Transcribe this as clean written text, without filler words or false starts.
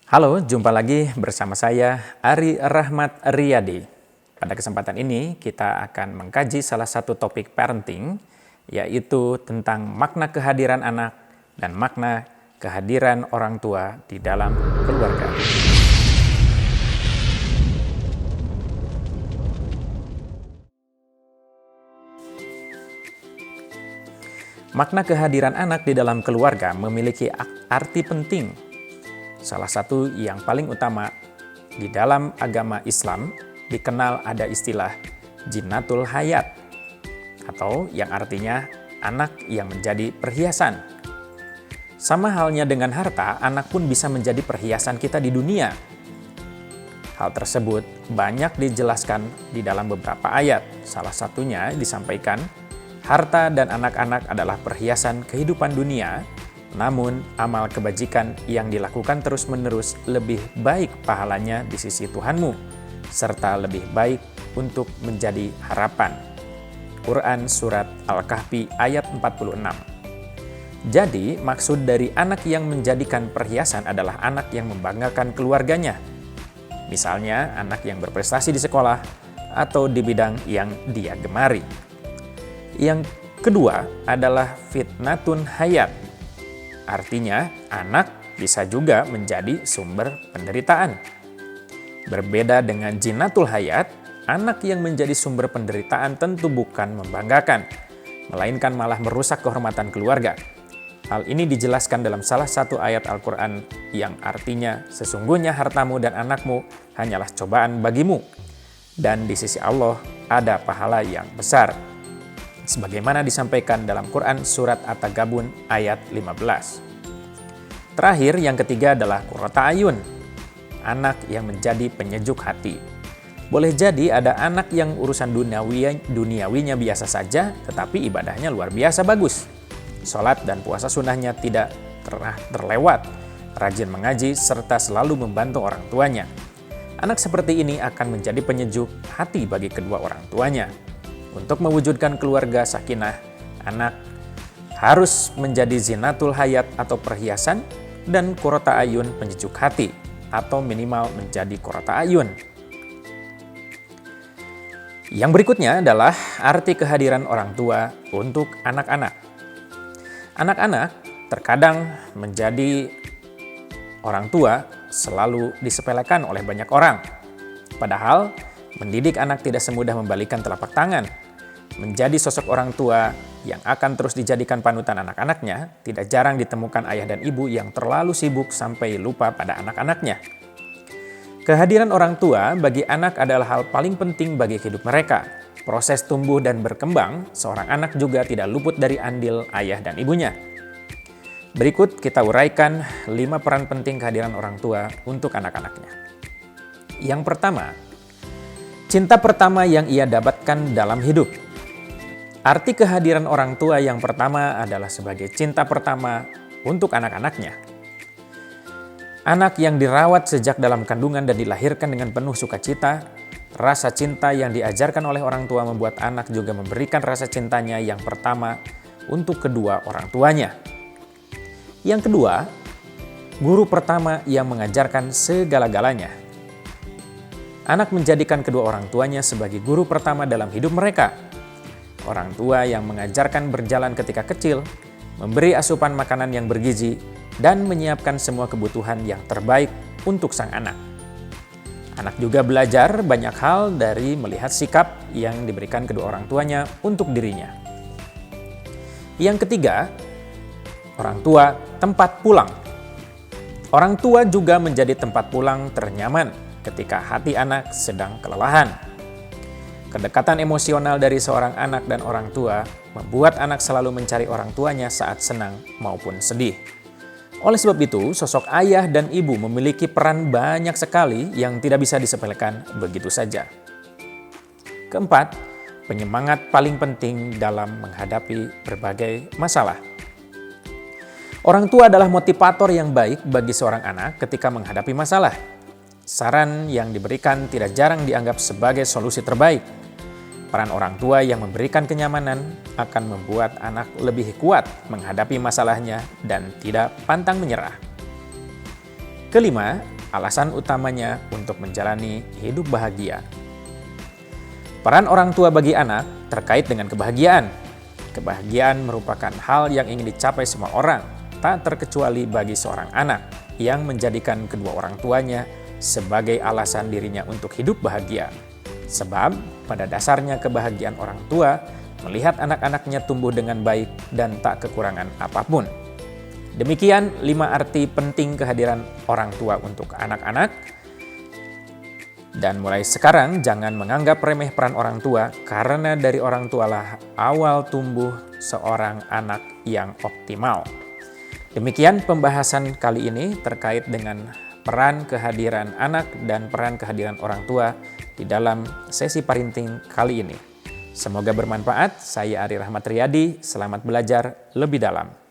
Halo, jumpa lagi bersama saya Ari Rahmat Riyadi. Pada kesempatan ini kita akan mengkaji salah satu topik parenting, yaitu tentang makna kehadiran anak dan makna kehadiran orang tua di dalam keluarga. Makna kehadiran anak di dalam keluarga memiliki arti penting. Salah satu yang paling utama di dalam agama Islam dikenal ada istilah Jinnatul Hayat, atau yang artinya anak yang menjadi perhiasan. Sama halnya dengan harta, anak pun bisa menjadi perhiasan kita di dunia. Hal tersebut banyak dijelaskan di dalam beberapa ayat. Salah satunya disampaikan, harta dan anak-anak adalah perhiasan kehidupan dunia, namun amal kebajikan yang dilakukan terus-menerus lebih baik pahalanya di sisi Tuhanmu, serta lebih baik untuk menjadi harapan. Quran Surat Al-Kahfi ayat 46. Jadi, maksud dari anak yang menjadikan perhiasan adalah anak yang membanggakan keluarganya. Misalnya, anak yang berprestasi di sekolah atau di bidang yang dia gemari. Yang kedua adalah fitnatun hayat. Artinya, anak bisa juga menjadi sumber penderitaan. Berbeda dengan jinnatul hayat, anak yang menjadi sumber penderitaan tentu bukan membanggakan, melainkan malah merusak kehormatan keluarga. Hal ini dijelaskan dalam salah satu ayat Al-Quran yang artinya, sesungguhnya hartamu dan anakmu hanyalah cobaan bagimu, dan di sisi Allah ada pahala yang besar. Sebagaimana disampaikan dalam Quran Surat At-Tagabun ayat 15. Terakhir, yang ketiga adalah qurrata ayun, anak yang menjadi penyejuk hati. Boleh jadi ada anak yang urusan duniawinya biasa saja, tetapi ibadahnya luar biasa bagus. Sholat dan puasa sunnahnya tidak pernah terlewat, rajin mengaji, serta selalu membantu orang tuanya. Anak seperti ini akan menjadi penyejuk hati bagi kedua orang tuanya. Untuk mewujudkan keluarga sakinah, anak harus menjadi zinatul hayat atau perhiasan dan qurrata ayun penyejuk hati atau minimal menjadi qurrata ayun. Yang berikutnya adalah arti kehadiran orang tua untuk anak-anak. Anak-anak terkadang menjadi orang tua selalu disepelekan oleh banyak orang. Padahal mendidik anak tidak semudah membalikan telapak tangan. Menjadi sosok orang tua yang akan terus dijadikan panutan anak-anaknya, tidak jarang ditemukan ayah dan ibu yang terlalu sibuk sampai lupa pada anak-anaknya. Kehadiran orang tua bagi anak adalah hal paling penting bagi hidup mereka. Proses tumbuh dan berkembang, seorang anak juga tidak luput dari andil ayah dan ibunya. Berikut kita uraikan 5 peran penting kehadiran orang tua untuk anak-anaknya. Yang pertama, cinta pertama yang ia dapatkan dalam hidup. Arti kehadiran orang tua yang pertama adalah sebagai cinta pertama untuk anak-anaknya. Anak yang dirawat sejak dalam kandungan dan dilahirkan dengan penuh sukacita, rasa cinta yang diajarkan oleh orang tua membuat anak juga memberikan rasa cintanya yang pertama untuk kedua orang tuanya. Yang kedua, guru pertama yang mengajarkan segala-galanya. Anak menjadikan kedua orang tuanya sebagai guru pertama dalam hidup mereka. Orang tua yang mengajarkan berjalan ketika kecil, memberi asupan makanan yang bergizi, dan menyiapkan semua kebutuhan yang terbaik untuk sang anak. Anak juga belajar banyak hal dari melihat sikap yang diberikan kedua orang tuanya untuk dirinya. Yang ketiga, orang tua tempat pulang. Orang tua juga menjadi tempat pulang ternyaman ketika hati anak sedang kelelahan. Kedekatan emosional dari seorang anak dan orang tua membuat anak selalu mencari orang tuanya saat senang maupun sedih. Oleh sebab itu, sosok ayah dan ibu memiliki peran banyak sekali yang tidak bisa disepelekan begitu saja. Keempat, penyemangat paling penting dalam menghadapi berbagai masalah. Orang tua adalah motivator yang baik bagi seorang anak ketika menghadapi masalah. Saran yang diberikan tidak jarang dianggap sebagai solusi terbaik. Peran orang tua yang memberikan kenyamanan akan membuat anak lebih kuat menghadapi masalahnya dan tidak pantang menyerah. Kelima, alasan utamanya untuk menjalani hidup bahagia. Peran orang tua bagi anak terkait dengan kebahagiaan. Kebahagiaan merupakan hal yang ingin dicapai semua orang, tak terkecuali bagi seorang anak yang menjadikan kedua orang tuanya sebagai alasan dirinya untuk hidup bahagia. Sebab pada dasarnya kebahagiaan orang tua melihat anak-anaknya tumbuh dengan baik dan tak kekurangan apapun. Demikian 5 arti penting kehadiran orang tua untuk anak-anak. Dan mulai sekarang jangan menganggap remeh peran orang tua, karena dari orang tualah awal tumbuh seorang anak yang optimal. Demikian pembahasan kali ini terkait dengan peran kehadiran anak dan peran kehadiran orang tua di dalam sesi parenting kali ini. Semoga bermanfaat. Saya Ari Rahmat Riyadi, selamat belajar lebih dalam.